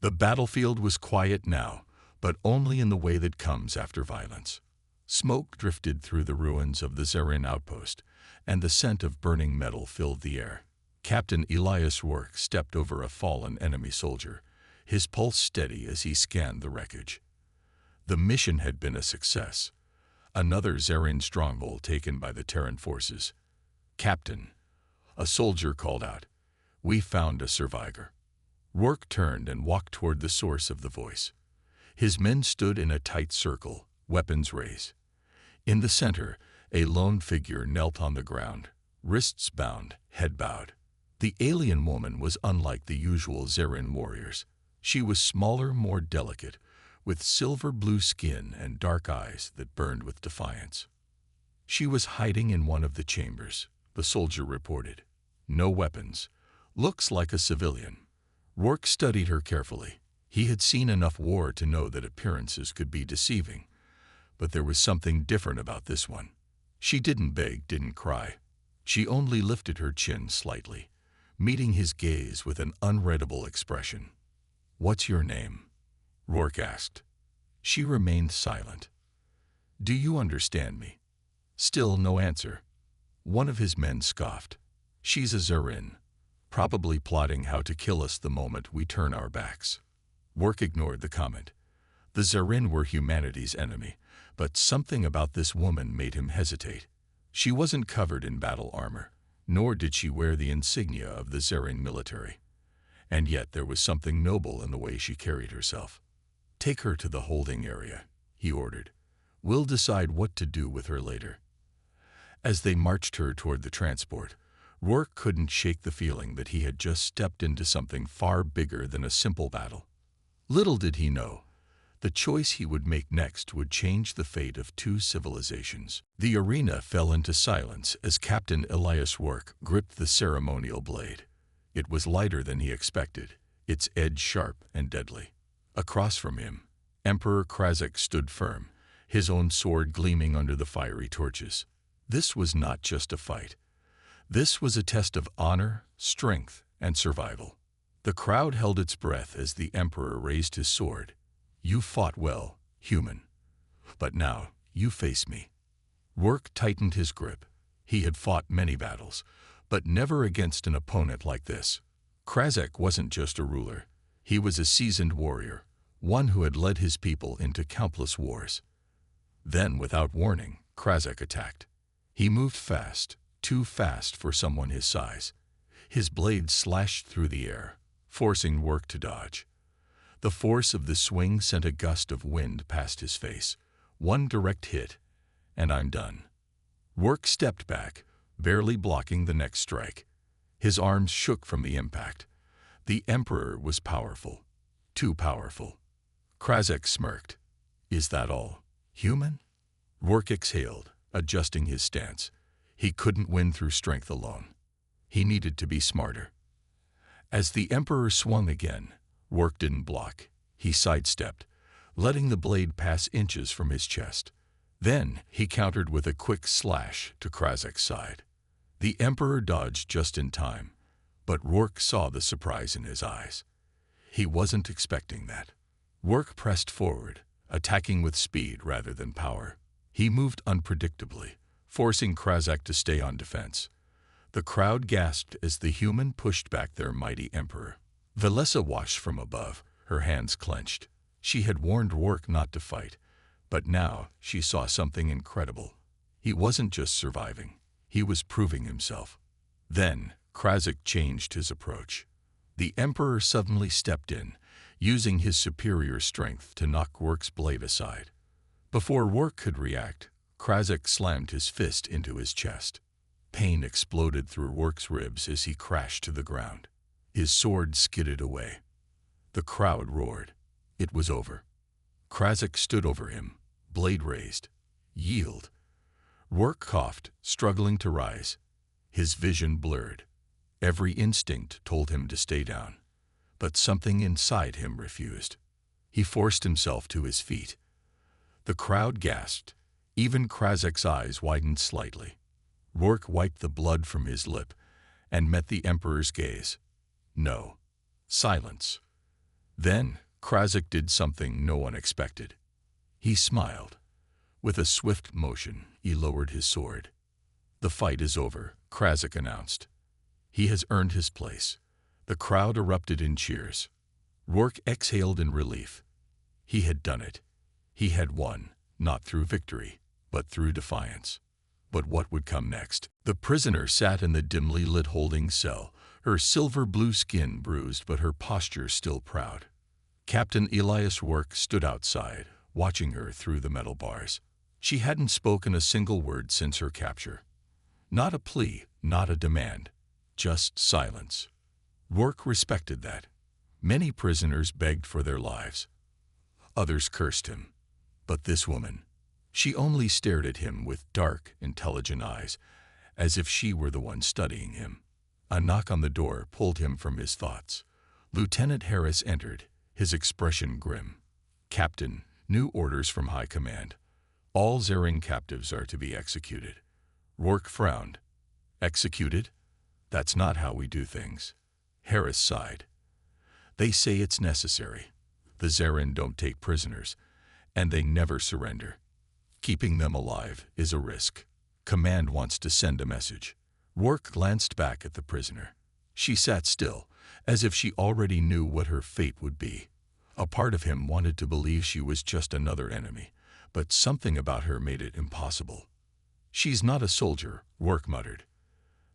The battlefield was quiet now, but only in the way that comes after violence. Smoke drifted through the ruins of the Zarin outpost, and the scent of burning metal filled the air. Captain Elias Rourke stepped over a fallen enemy soldier, his pulse steady as he scanned the wreckage. The mission had been a success. Another Zarin stronghold taken by the Terran forces. "Captain," a soldier called out, "we found a survivor." Rourke turned and walked toward the source of the voice. His men stood in a tight circle, weapons raised. In the center, a lone figure knelt on the ground, wrists bound, head bowed. The alien woman was unlike the usual Zarin warriors. She was smaller, more delicate, with silver-blue skin and dark eyes that burned with defiance. She was hiding in one of the chambers, the soldier reported. No weapons. Looks like a civilian. Rourke studied her carefully. He had seen enough war to know that appearances could be deceiving. But there was something different about this one. She didn't beg, didn't cry. She only lifted her chin slightly, meeting his gaze with an unreadable expression. "What's your name?" Rourke asked. She remained silent. "Do you understand me?" Still no answer. One of his men scoffed. "She's a Zarin, probably plotting how to kill us the moment we turn our backs." Rourke ignored the comment. The Zarin were humanity's enemy, but something about this woman made him hesitate. She wasn't covered in battle armor, nor did she wear the insignia of the Zarin military. And yet there was something noble in the way she carried herself. "Take her to the holding area," he ordered. "We'll decide what to do with her later." As they marched her toward the transport, Rourke couldn't shake the feeling that he had just stepped into something far bigger than a simple battle. Little did he know, the choice he would make next would change the fate of two civilizations. The arena fell into silence as Captain Elias Rourke gripped the ceremonial blade. It was lighter than he expected, its edge sharp and deadly. Across from him, Emperor Krazek stood firm, his own sword gleaming under the fiery torches. This was not just a fight. This was a test of honor, strength, and survival. The crowd held its breath as the Emperor raised his sword. "You fought well, human. But now, you face me." Rourke tightened his grip. He had fought many battles, but never against an opponent like this. Krazek wasn't just a ruler. He was a seasoned warrior, one who had led his people into countless wars. Then, without warning, Krazek attacked. He moved fast, too fast for someone his size. His blade slashed through the air, forcing Rourke to dodge. The force of the swing sent a gust of wind past his face. One direct hit, and I'm done. Rourke stepped back, barely blocking the next strike. His arms shook from the impact. The Emperor was powerful, too powerful. Krazek smirked. "Is that all? Human?" Rourke exhaled, adjusting his stance. He couldn't win through strength alone. He needed to be smarter. As the Emperor swung again, Rourke didn't block. He sidestepped, letting the blade pass inches from his chest. Then he countered with a quick slash to Krazek's side. The Emperor dodged just in time, but Rourke saw the surprise in his eyes. He wasn't expecting that. Rourke pressed forward, attacking with speed rather than power. He moved unpredictably, forcing Krazek to stay on defense. The crowd gasped as the human pushed back their mighty Emperor. Velessa watched from above, her hands clenched. She had warned Rourke not to fight, but now she saw something incredible. He wasn't just surviving, he was proving himself. Then Krazek changed his approach. The Emperor suddenly stepped in, using his superior strength to knock Rourke's blade aside. Before Rourke could react, Krazek slammed his fist into his chest. Pain exploded through Rourke's ribs as he crashed to the ground. His sword skidded away. The crowd roared. It was over. Krazek stood over him, blade raised. "Yield." Rourke coughed, struggling to rise. His vision blurred. Every instinct told him to stay down, but something inside him refused. He forced himself to his feet. The crowd gasped. Even Krazek's eyes widened slightly. Rourke wiped the blood from his lip and met the Emperor's gaze. No. Silence. Then Krasik did something no one expected. He smiled. With a swift motion, he lowered his sword. "The fight is over," Krasik announced. "He has earned his place." The crowd erupted in cheers. Rourke exhaled in relief. He had done it. He had won, not through victory, but through defiance. But what would come next? The prisoner sat in the dimly lit holding cell, her silver-blue skin bruised but her posture still proud. Captain Elias Rourke stood outside, watching her through the metal bars. She hadn't spoken a single word since her capture. Not a plea, not a demand, just silence. Rourke respected that. Many prisoners begged for their lives. Others cursed him. But this woman, she only stared at him with dark, intelligent eyes, as if she were the one studying him. A knock on the door pulled him from his thoughts. Lieutenant Harris entered, his expression grim. "Captain, new orders from High Command. All Zerring captives are to be executed." Rourke frowned. "Executed? That's not how we do things." Harris sighed. "They say it's necessary. The Zerrin don't take prisoners, and they never surrender. Keeping them alive is a risk. Command wants to send a message." Rourke glanced back at the prisoner. She sat still, as if she already knew what her fate would be. A part of him wanted to believe she was just another enemy, but something about her made it impossible. "She's not a soldier," Rourke muttered.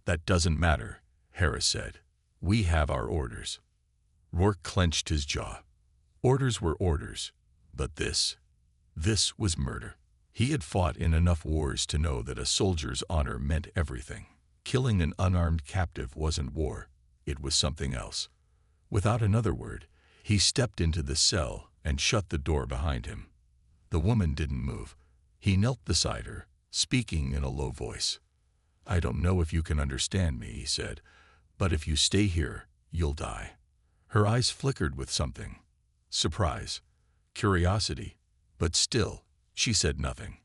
"That doesn't matter," Harris said. "We have our orders." Rourke clenched his jaw. Orders were orders, but this was murder. He had fought in enough wars to know that a soldier's honor meant everything. Killing an unarmed captive wasn't war, it was something else. Without another word, he stepped into the cell and shut the door behind him. The woman didn't move. He knelt beside her, speaking in a low voice. "I don't know if you can understand me," he said, "but if you stay here, you'll die." Her eyes flickered with something. Surprise, curiosity, but still, she said nothing.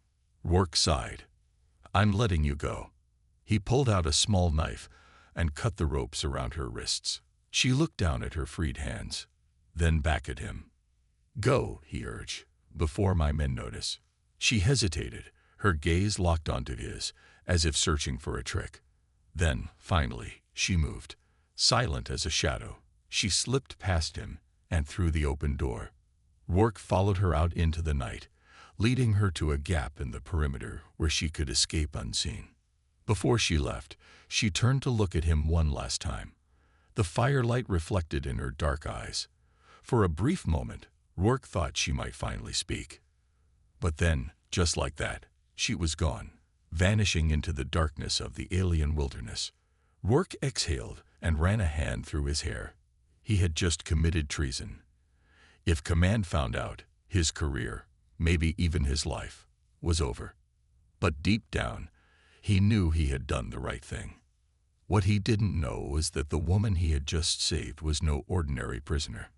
Rourke sighed. "I'm letting you go." He pulled out a small knife and cut the ropes around her wrists. She looked down at her freed hands, then back at him. "Go," he urged, "before my men notice." She hesitated, her gaze locked onto his, as if searching for a trick. Then, finally, she moved. Silent as a shadow, she slipped past him and through the open door. Rourke followed her out into the night, leading her to a gap in the perimeter where she could escape unseen. Before she left, she turned to look at him one last time. The firelight reflected in her dark eyes. For a brief moment, Rourke thought she might finally speak. But then, just like that, she was gone, vanishing into the darkness of the alien wilderness. Rourke exhaled and ran a hand through his hair. He had just committed treason. If command found out, his career, maybe even his life, was over. But deep down, he knew he had done the right thing. What he didn't know was that the woman he had just saved was no ordinary prisoner.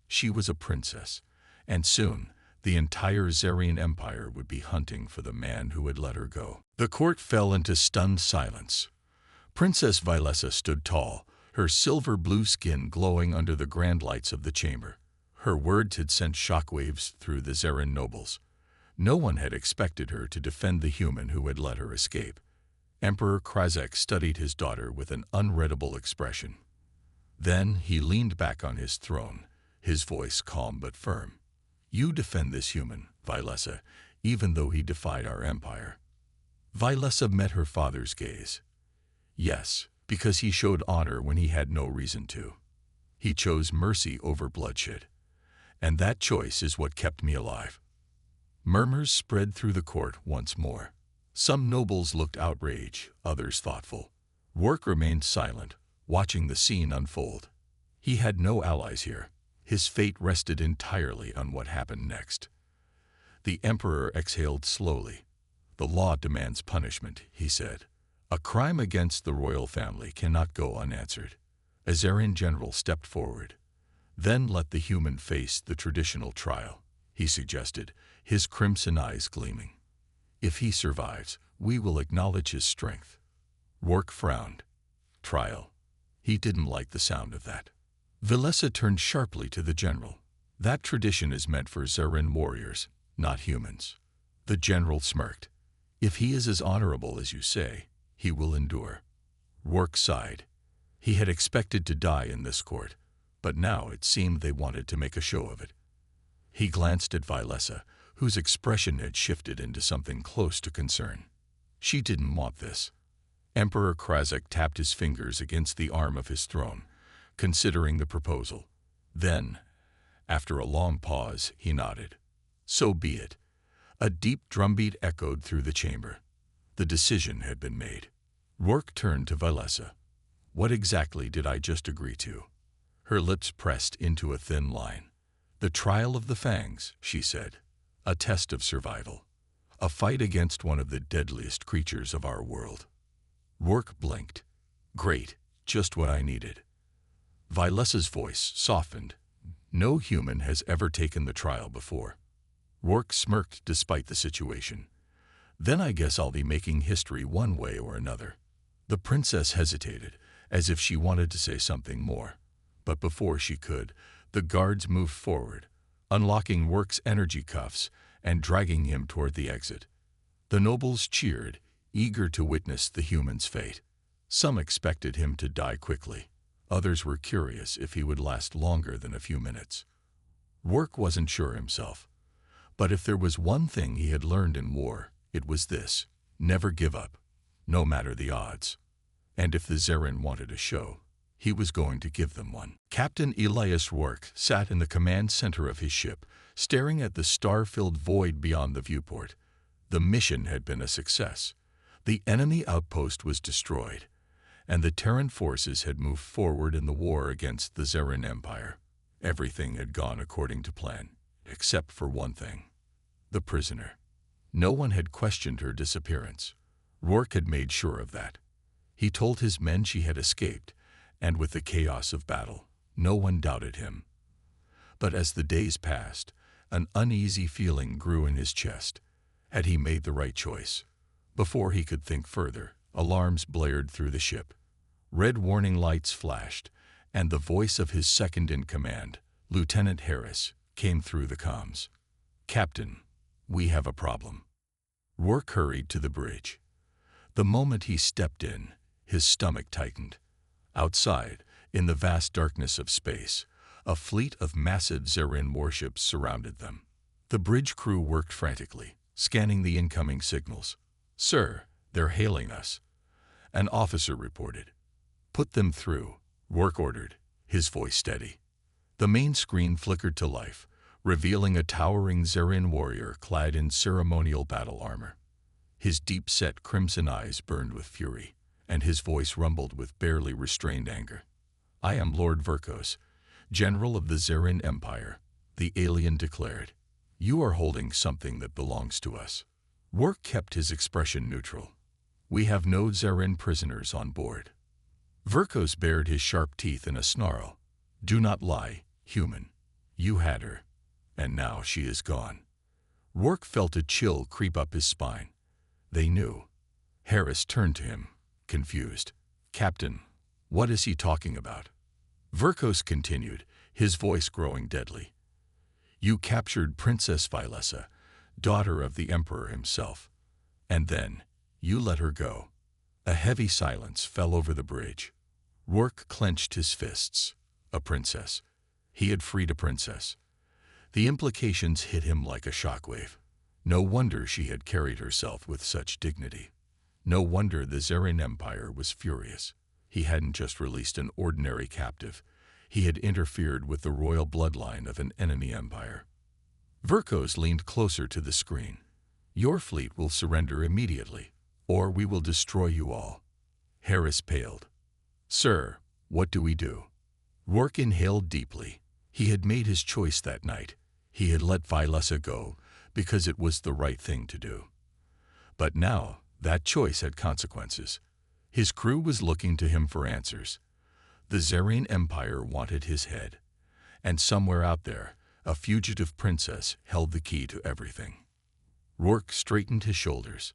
She was a princess, and soon the entire Zerian Empire would be hunting for the man who had let her go. The court fell into stunned silence. Princess Vilessa stood tall, her silver-blue skin glowing under the grand lights of the chamber. Her words had sent shockwaves through the Zerin nobles. No one had expected her to defend the human who had let her escape. Emperor Krasik studied his daughter with an unreadable expression. Then he leaned back on his throne, his voice calm but firm. "You defend this human, Vilessa, even though he defied our empire." Vilessa met her father's gaze. "Yes, because he showed honor when he had no reason to. He chose mercy over bloodshed. And that choice is what kept me alive." Murmurs spread through the court once more. Some nobles looked outraged, others thoughtful. Rourke remained silent, watching the scene unfold. He had no allies here. His fate rested entirely on what happened next. The emperor exhaled slowly. "The law demands punishment," he said. "A crime against the royal family cannot go unanswered." A Zerian general stepped forward. "Then let the human face the traditional trial," he suggested, his crimson eyes gleaming. "If he survives, we will acknowledge his strength." Rourke frowned. Trial. He didn't like the sound of that. Vilessa turned sharply to the general. That tradition is meant for Zerrin warriors, not humans. The general smirked. If he is as honorable as you say, he will endure. Rourke sighed. He had expected to die in this court, but now it seemed they wanted to make a show of it. He glanced at Vilessa, whose expression had shifted into something close to concern. She didn't want this. Emperor Krazak tapped his fingers against the arm of his throne, considering the proposal. Then, after a long pause, he nodded. So be it. A deep drumbeat echoed through the chamber. The decision had been made. Rourke turned to Vilessa. What exactly did I just agree to? Her lips pressed into a thin line. The trial of the fangs, she said. A test of survival. A fight against one of the deadliest creatures of our world. Rourke blinked. Great, just what I needed. Vilessa's voice softened. No human has ever taken the trial before. Rourke smirked despite the situation. Then I guess I'll be making history one way or another. The princess hesitated, as if she wanted to say something more. But before she could, the guards moved forward, unlocking Rourke's energy cuffs and dragging him toward the exit. The nobles cheered, eager to witness the human's fate. Some expected him to die quickly. Others were curious if he would last longer than a few minutes. Rourke wasn't sure himself. But if there was one thing he had learned in war, it was this: never give up, no matter the odds. And if the Zerrin wanted a show, he was going to give them one. Captain Elias Rourke sat in the command center of his ship, staring at the star-filled void beyond the viewport. The mission had been a success. The enemy outpost was destroyed, and the Terran forces had moved forward in the war against the Zerrin Empire. Everything had gone according to plan, except for one thing: the prisoner. No one had questioned her disappearance. Rourke had made sure of that. He told his men she had escaped, and with the chaos of battle, no one doubted him. But as the days passed, an uneasy feeling grew in his chest. Had he made the right choice? Before he could think further, alarms blared through the ship. Red warning lights flashed, and the voice of his second-in-command, Lieutenant Harris, came through the comms. Captain, we have a problem. Rourke hurried to the bridge. The moment he stepped in, his stomach tightened. Outside, in the vast darkness of space, a fleet of massive Zerrin warships surrounded them. The bridge crew worked frantically, scanning the incoming signals. Sir, they're hailing us, an officer reported. Put them through, Rourke ordered, his voice steady. The main screen flickered to life, revealing a towering Zerrin warrior clad in ceremonial battle armor. His deep-set crimson eyes burned with fury, and his voice rumbled with barely restrained anger. I am Lord Virkos, General of the Zerrin Empire, the alien declared. You are holding something that belongs to us. Rourke kept his expression neutral. We have no Zerrin prisoners on board. Virkos bared his sharp teeth in a snarl. Do not lie, human. You had her, and now she is gone. Rourke felt a chill creep up his spine. They knew. Harris turned to him, confused. Captain, what is he talking about? Virkos continued, his voice growing deadly. You captured Princess Vilessa, daughter of the Emperor himself, and then you let her go. A heavy silence fell over the bridge. Rourke clenched his fists. A princess. He had freed a princess. The implications hit him like a shockwave. No wonder she had carried herself with such dignity. No wonder the Zerrin Empire was furious. He hadn't just released an ordinary captive. He had interfered with the royal bloodline of an enemy empire. Virkos leaned closer to the screen. Your fleet will surrender immediately, or we will destroy you all. Harris paled. Sir, what do we do? Rourke inhaled deeply. He had made his choice that night. He had let Vilessa go because it was the right thing to do. But now, that choice had consequences. His crew was looking to him for answers. The Zerrin Empire wanted his head. And somewhere out there, a fugitive princess held the key to everything. Rourke straightened his shoulders.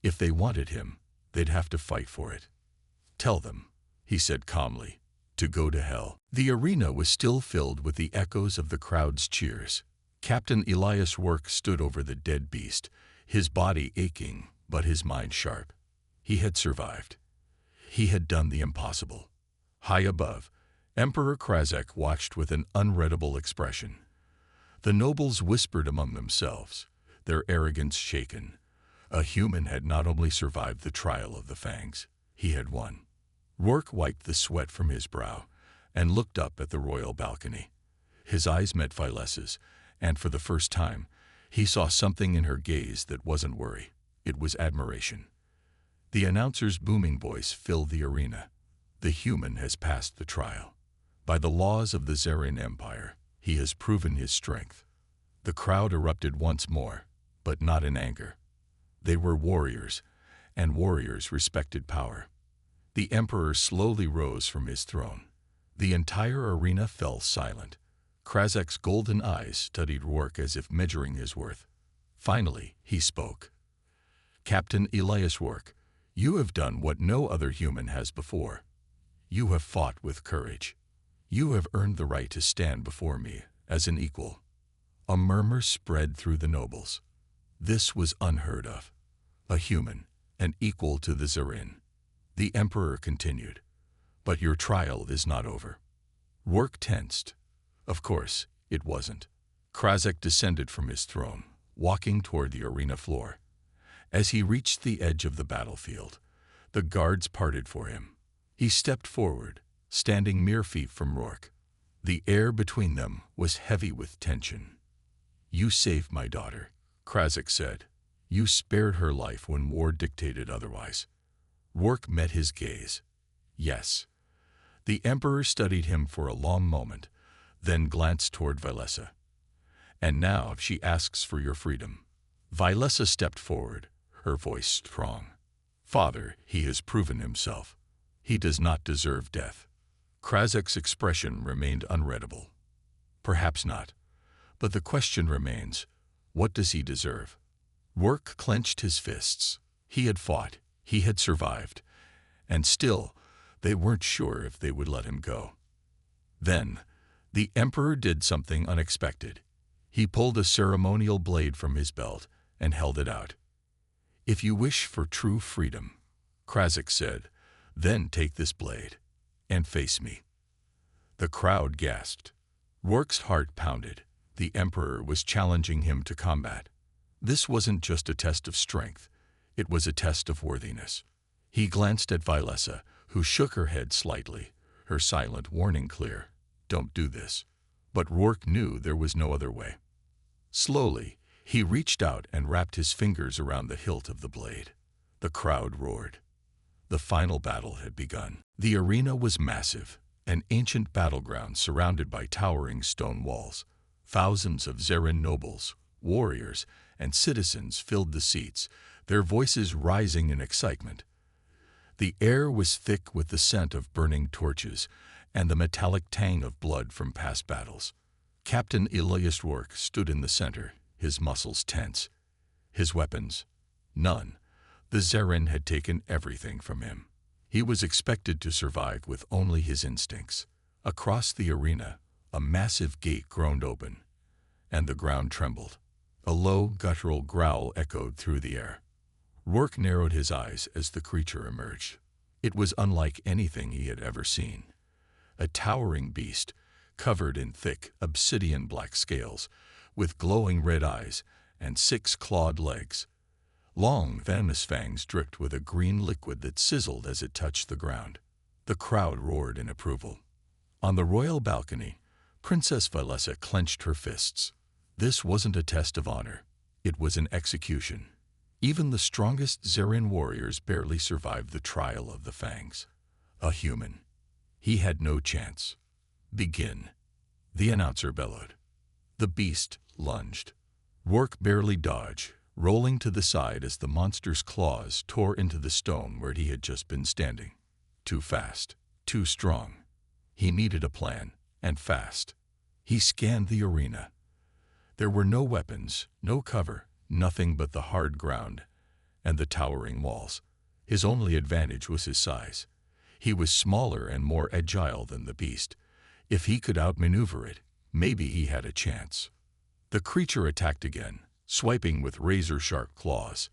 If they wanted him, they'd have to fight for it. Tell them, he said calmly, to go to hell. The arena was still filled with the echoes of the crowd's cheers. Captain Elias Work stood over the dead beast, his body aching, but his mind sharp. He had survived. He had done the impossible. High above, Emperor Krazek watched with an unreadable expression. The nobles whispered among themselves, their arrogance shaken. A human had not only survived the trial of the fangs, he had won. Rourke wiped the sweat from his brow and looked up at the royal balcony. His eyes met Vylessa's, and for the first time, he saw something in her gaze that wasn't worry. It was admiration. The announcer's booming voice filled the arena. The human has passed the trial. By the laws of the Zarin Empire, he has proven his strength. The crowd erupted once more, but not in anger. They were warriors, and warriors respected power. The emperor slowly rose from his throne. The entire arena fell silent. Krazek's golden eyes studied Rourke as if measuring his worth. Finally, he spoke. "Captain Elias Rourke, you have done what no other human has before. You have fought with courage. You have earned the right to stand before me as an equal." A murmur spread through the nobles. This was unheard of. A human, an equal to the Zarin. The emperor continued, "But your trial is not over." Rourke tensed. Of course, it wasn't. Krazek descended from his throne, walking toward the arena floor. As he reached the edge of the battlefield, the guards parted for him. He stepped forward, standing mere feet from Rourke. The air between them was heavy with tension. "You saved my daughter," Krazek said. "You spared her life when war dictated otherwise." Rourke met his gaze. "Yes." The emperor studied him for a long moment, then glanced toward Vylessa. "And now she asks for your freedom." Vylessa stepped forward, her voice strong. "Father, he has proven himself. He does not deserve death." Krazek's expression remained unreadable. "Perhaps not. But the question remains, what does he deserve?" Rourke clenched his fists. He had fought, he had survived, and still, they weren't sure if they would let him go. Then, the emperor did something unexpected. He pulled a ceremonial blade from his belt and held it out. "If you wish for true freedom," Krazek said, "then take this blade and face me." The crowd gasped. Rourke's heart pounded. The emperor was challenging him to combat. This wasn't just a test of strength. It was a test of worthiness. He glanced at Vylessa, who shook her head slightly, her silent warning clear. "Don't do this." But Rourke knew there was no other way. Slowly, he reached out and wrapped his fingers around the hilt of the blade. The crowd roared. The final battle had begun. The arena was massive, an ancient battleground surrounded by towering stone walls. Thousands of Zarin nobles, warriors, and citizens filled the seats, their voices rising in excitement. The air was thick with the scent of burning torches and the metallic tang of blood from past battles. Captain Elias Rourke stood in the center, his muscles tense. His weapons? None. The Zarin had taken everything from him. He was expected to survive with only his instincts. Across the arena, a massive gate groaned open, and the ground trembled. A low, guttural growl echoed through the air. Rourke narrowed his eyes as the creature emerged. It was unlike anything he had ever seen. A towering beast, covered in thick, obsidian-black scales, with glowing red eyes and 6 clawed legs. Long, venomous fangs dripped with a green liquid that sizzled as it touched the ground. The crowd roared in approval. On the royal balcony, Princess Vylessa clenched her fists. This wasn't a test of honor. It was an execution. Even the strongest Zarin warriors barely survived the trial of the fangs. A human. He had no chance. "Begin," the announcer bellowed. The beast lunged. Rourke barely dodged, rolling to the side as the monster's claws tore into the stone where he had just been standing. Too fast, too strong. He needed a plan, and fast. He scanned the arena. There were no weapons, no cover, nothing but the hard ground and the towering walls. His only advantage was his size. He was smaller and more agile than the beast. If he could outmaneuver it, maybe he had a chance. The creature attacked again, swiping with razor-sharp claws.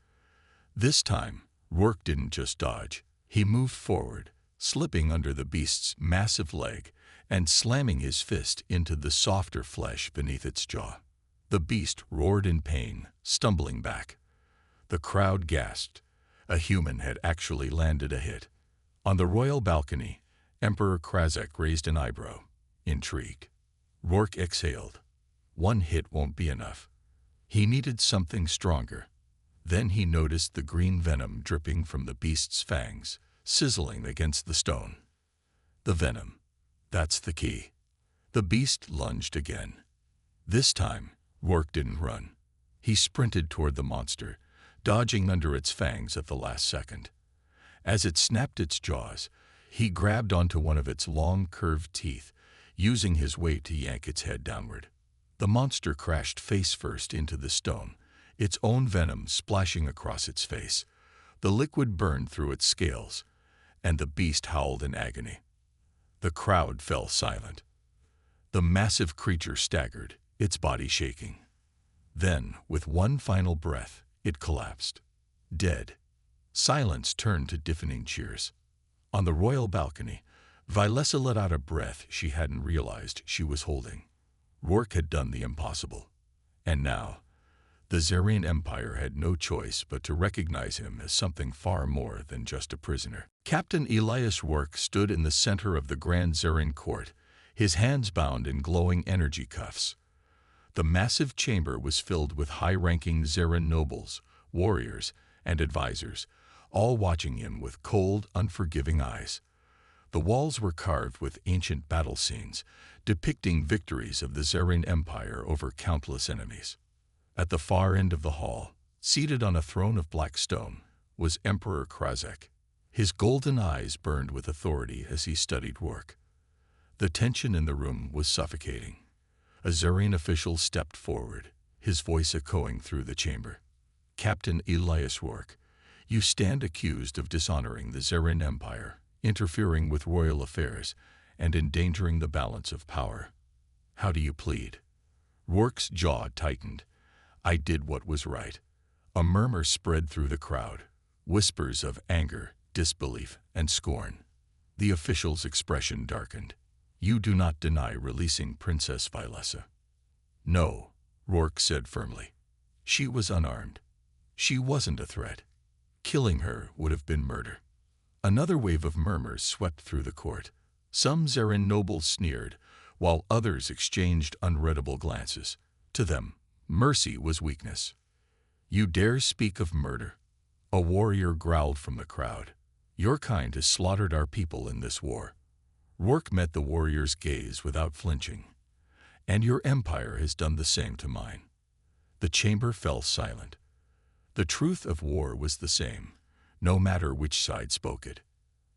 This time, Rourke didn't just dodge. He moved forward, slipping under the beast's massive leg and slamming his fist into the softer flesh beneath its jaw. The beast roared in pain, stumbling back. The crowd gasped. A human had actually landed a hit. On the royal balcony, Emperor Krazek raised an eyebrow, intrigued. Rourke exhaled. One hit won't be enough. He needed something stronger. Then he noticed the green venom dripping from the beast's fangs, sizzling against the stone. The venom. That's the key. The beast lunged again. This time, Rourke didn't run. He sprinted toward the monster, dodging under its fangs at the last second. As it snapped its jaws, he grabbed onto one of its long, curved teeth, using his weight to yank its head downward. The monster crashed face first into the stone, its own venom splashing across its face. The liquid burned through its scales, and the beast howled in agony. The crowd fell silent. The massive creature staggered, its body shaking. Then, with one final breath, it collapsed. Dead. Silence turned to deafening cheers. On the royal balcony, Vilessa let out a breath she hadn't realized she was holding. Rourke had done the impossible. And now, the Zerrane Empire had no choice but to recognize him as something far more than just a prisoner. Captain Elias Rourke stood in the center of the Grand Zerrane court, his hands bound in glowing energy cuffs. The massive chamber was filled with high-ranking Zerrane nobles, warriors, and advisors, all watching him with cold, unforgiving eyes. The walls were carved with ancient battle scenes, depicting victories of the Zerrane Empire over countless enemies. At the far end of the hall, seated on a throne of black stone, was Emperor Krazek. His golden eyes burned with authority as he studied Rourke. The tension in the room was suffocating. A Zerrane official stepped forward, his voice echoing through the chamber. "Captain Elias Rourke, you stand accused of dishonoring the Zerrane Empire, interfering with royal affairs, and endangering the balance of power. How do you plead?" Rourke's jaw tightened. "I did what was right." A murmur spread through the crowd, whispers of anger, disbelief, and scorn. The official's expression darkened. "You do not deny releasing Princess Vilessa?" "No," Rourke said firmly. "She was unarmed. She wasn't a threat. Killing her would have been murder." Another wave of murmurs swept through the court. Some Zerrane nobles sneered, while others exchanged unreadable glances. To them, mercy was weakness. "You dare speak of murder?" A warrior growled from the crowd. "Your kind has slaughtered our people in this war." Rourke met the warrior's gaze without flinching. "And your empire has done the same to mine." The chamber fell silent. The truth of war was the same, no matter which side spoke it.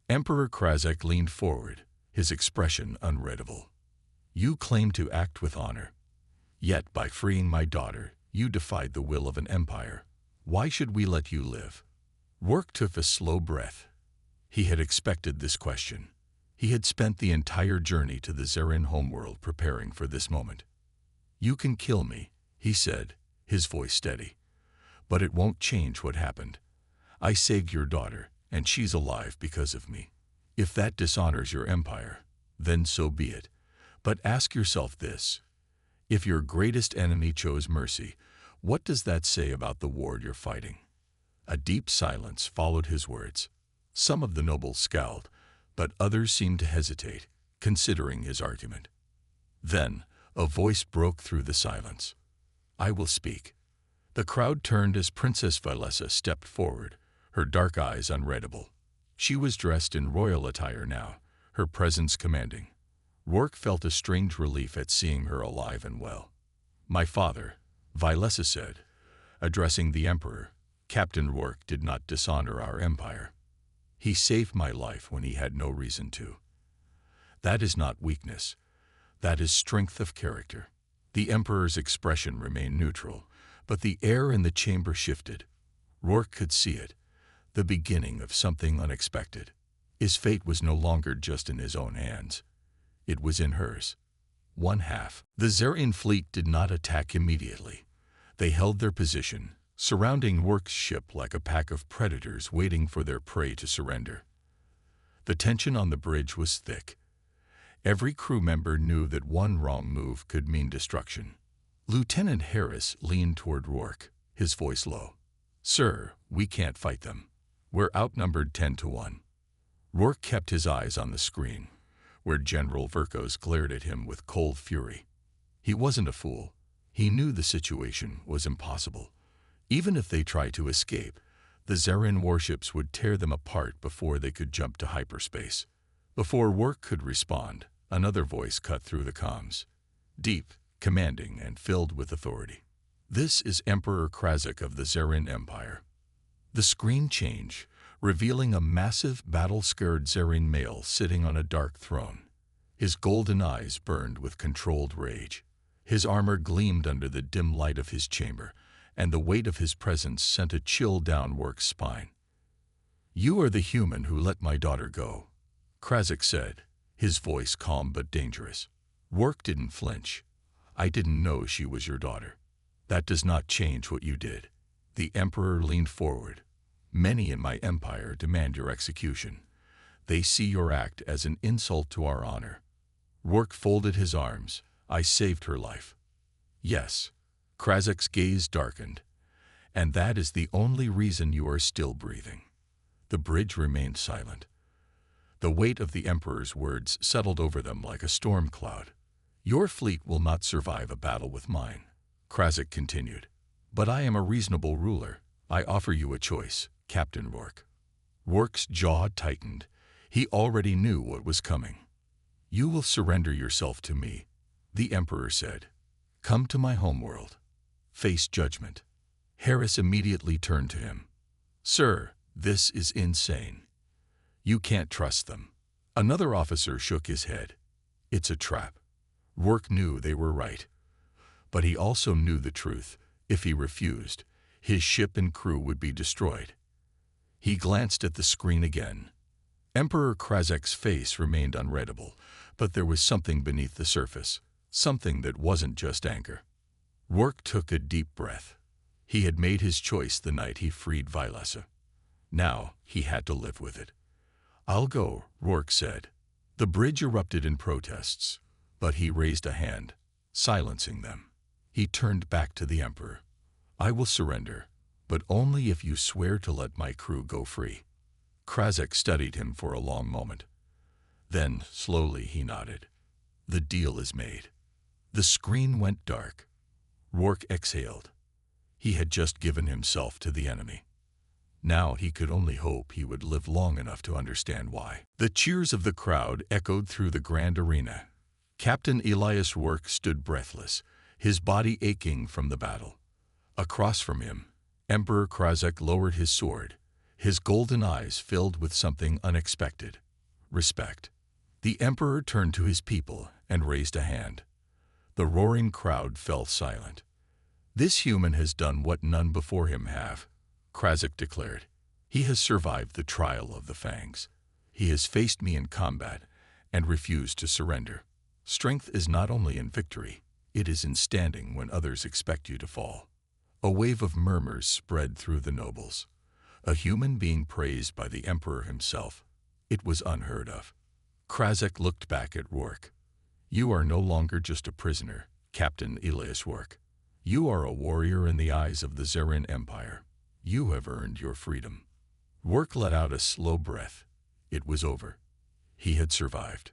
Emperor Krazek leaned forward, his expression unreadable. "You claim to act with honor. Yet by freeing my daughter, you defied the will of an empire. Why should we let you live?" Rourke took a slow breath. He had expected this question. He had spent the entire journey to the Zerrane homeworld preparing for this moment. "You can kill me," he said, his voice steady. "But it won't change what happened. I saved your daughter, and she's alive because of me. If that dishonors your empire, then so be it. But ask yourself this. If your greatest enemy chose mercy, what does that say about the war you're fighting?" A deep silence followed his words. Some of the nobles scowled, but others seemed to hesitate, considering his argument. Then, a voice broke through the silence. "I will speak." The crowd turned as Princess Vilessa stepped forward, her dark eyes unreadable. She was dressed in royal attire now, her presence commanding. Rourke felt a strange relief at seeing her alive and well. "My father," Vilessa said, addressing the Emperor, "Captain Rourke did not dishonor our empire. He saved my life when he had no reason to. That is not weakness. That is strength of character." The Emperor's expression remained neutral, but the air in the chamber shifted. Rourke could see it, the beginning of something unexpected. His fate was no longer just in his own hands. It was in hers. One half. The Zarian fleet did not attack immediately. They held their position, surrounding Orcs' ship like a pack of predators waiting for their prey to surrender. The tension on the bridge was thick. Every crew member knew that one wrong move could mean destruction. Lieutenant Harris leaned toward Rourke, his voice low. "Sir, we can't fight them. We're outnumbered 10-1. Rourke kept his eyes on the screen, where General Verkos glared at him with cold fury. He wasn't a fool. He knew the situation was impossible. Even if they tried to escape, the Zarian warships would tear them apart before they could jump to hyperspace. Before Rourke could respond, another voice cut through the comms. Deep, commanding, and filled with authority. "This is Emperor Krazak of the Zarian Empire." The screen changed, revealing a massive, battle-scarred Zarian male sitting on a dark throne. His golden eyes burned with controlled rage. His armor gleamed under the dim light of his chamber, and the weight of his presence sent a chill down Rourke's spine. "You are the human who let my daughter go," Krazak said, his voice calm but dangerous. Rourke didn't flinch. "I didn't know she was your daughter. That does not change what you did." The Emperor leaned forward. "Many in my empire demand your execution. They see your act as an insult to our honor." Rourke folded his arms. "I saved her life." "Yes." Krazak's gaze darkened. "And that is the only reason you are still breathing." The bridge remained silent. The weight of the Emperor's words settled over them like a storm cloud. "Your fleet will not survive a battle with mine," Krazak continued. "But I am a reasonable ruler. I offer you a choice, Captain Rourke." Rourke's jaw tightened. He already knew what was coming. "You will surrender yourself to me," the Emperor said. "Come to my homeworld. Face judgment." Harris immediately turned to him. "Sir, this is insane. You can't trust them." Another officer shook his head. "It's a trap." Rourke knew they were right. But he also knew the truth. If he refused, his ship and crew would be destroyed. He glanced at the screen again. Emperor Krazak's face remained unreadable, but there was something beneath the surface, something that wasn't just anger. Rourke took a deep breath. He had made his choice the night he freed Vylessa. Now he had to live with it. "I'll go," Rourke said. The bridge erupted in protests, but he raised a hand, silencing them. He turned back to the Emperor. "I will surrender, but only if you swear to let my crew go free." Krazak studied him for a long moment. Then, slowly, he nodded. "The deal is made." The screen went dark. Rourke exhaled. He had just given himself to the enemy. Now he could only hope he would live long enough to understand why. The cheers of the crowd echoed through the grand arena. Captain Elias Rourke stood breathless, his body aching from the battle. Across from him, Emperor Krazak lowered his sword, his golden eyes filled with something unexpected: respect. The Emperor turned to his people and raised a hand. The roaring crowd fell silent. "This human has done what none before him have," Krazak declared. "He has survived the trial of the fangs. He has faced me in combat and refused to surrender. Strength is not only in victory, it is in standing when others expect you to fall." A wave of murmurs spread through the nobles. A human being praised by the Emperor himself. It was unheard of. Krazak looked back at Rourke. "You are no longer just a prisoner, Captain Elias Rourke. You are a warrior in the eyes of the Zarian Empire. You have earned your freedom." Rourke let out a slow breath. It was over. He had survived.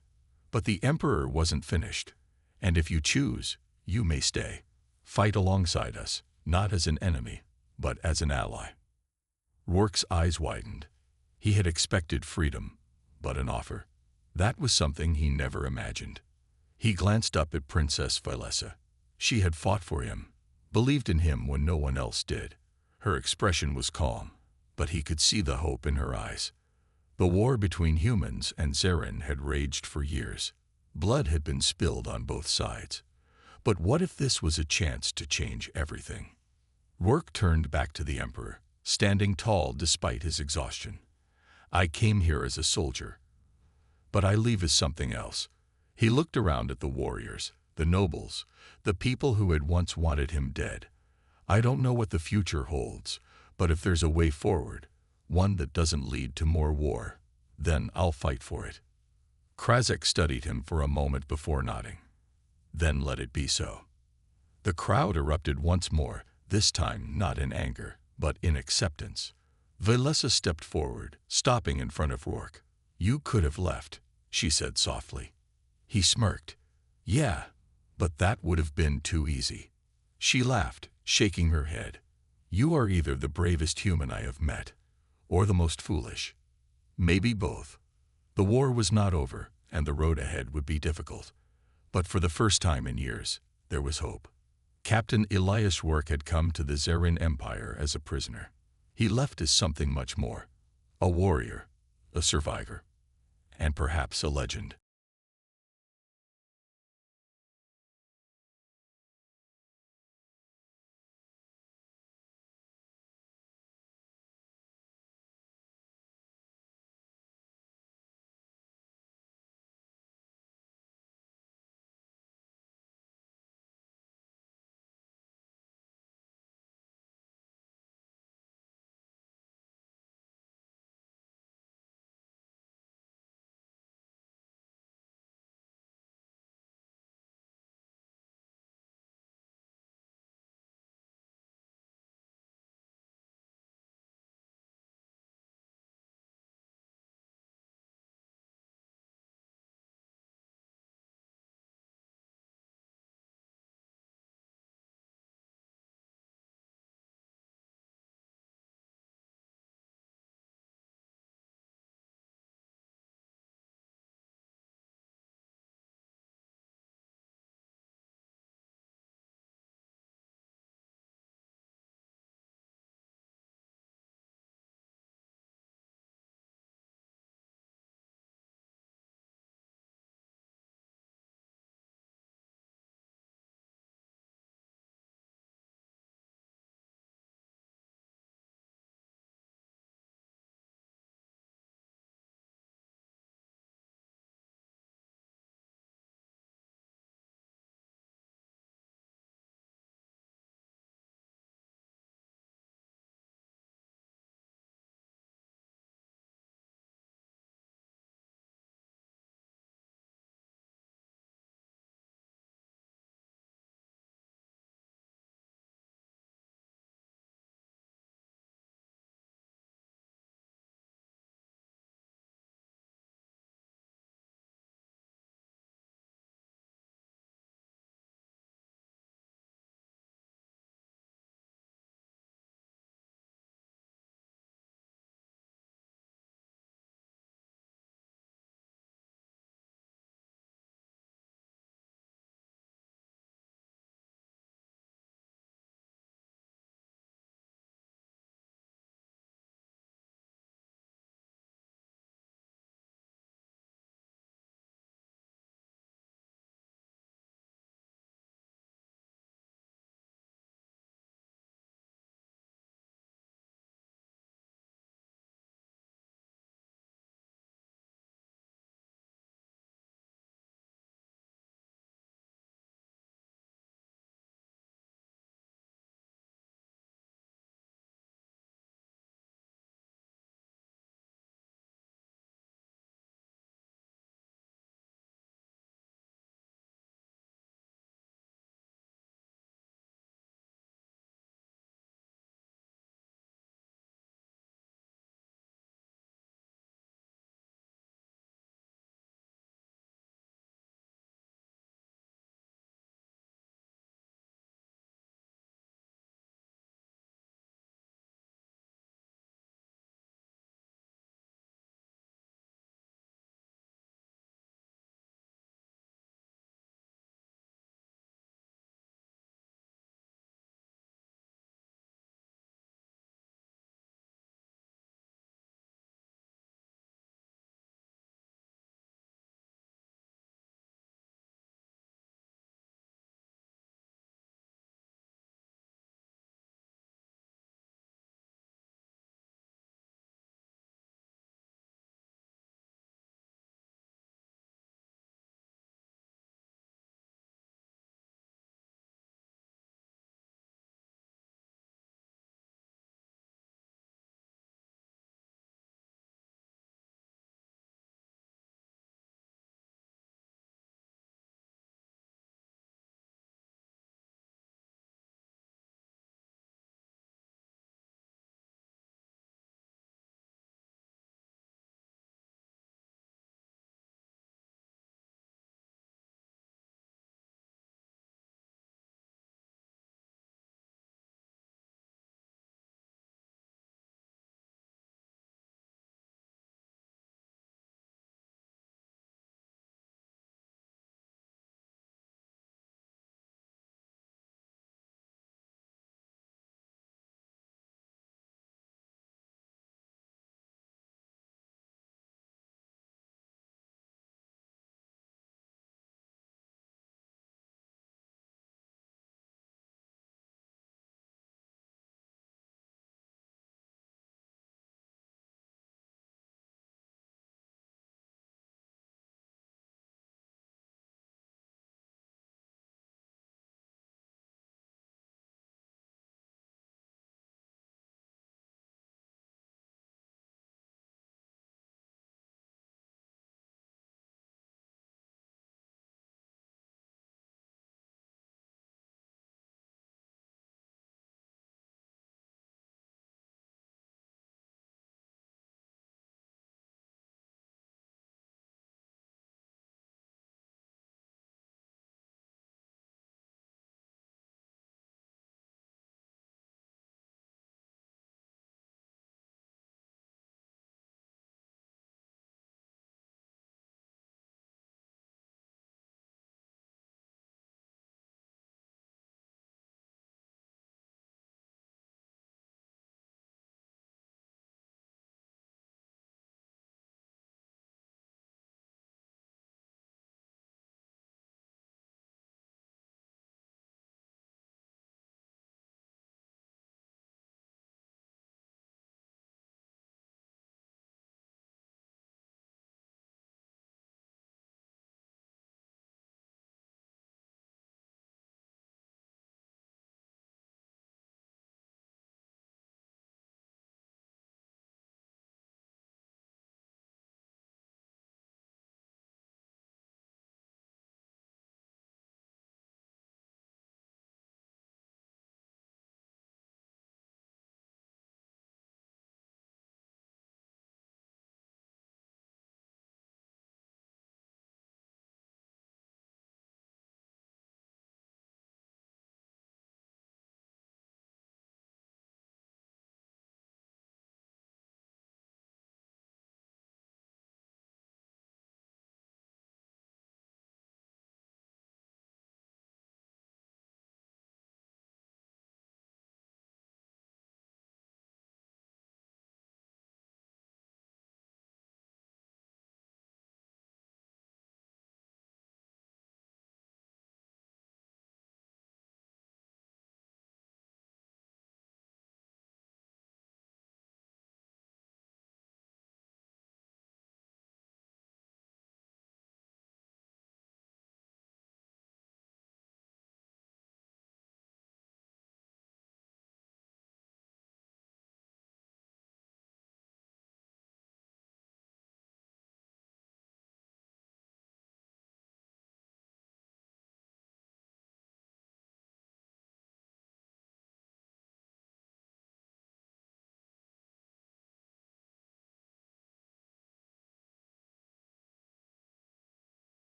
But the Emperor wasn't finished. "And if you choose, you may stay. Fight alongside us, not as an enemy, but as an ally." Rourke's eyes widened. He had expected freedom, but an offer. That was something he never imagined. He glanced up at Princess Vylessa. She had fought for him, believed in him when no one else did. Her expression was calm, but he could see the hope in her eyes. The war between humans and Zarian had raged for years. Blood had been spilled on both sides. But what if this was a chance to change everything? Rourke turned back to the Emperor, standing tall despite his exhaustion. I came here as a soldier, but I leave as something else." He looked around at the warriors, the nobles, the people who had once wanted him dead. "I don't know what the future holds, but if there's a way forward, one that doesn't lead to more war, then I'll fight for it." Krasek studied him for a moment before nodding. "Then let it be so." The crowd erupted once more, this time not in anger, but in acceptance. Valessa stepped forward, stopping in front of Rourke. "You could have left," she said softly. He smirked. "Yeah, but that would have been too easy." She laughed, shaking her head. "You are either the bravest human I have met, or the most foolish. Maybe both." The war was not over, and the road ahead would be difficult. But for the first time in years, there was hope. Captain Elias Rourke had come to the Zarin Empire as a prisoner. He left as something much more: a warrior, a survivor, and perhaps a legend.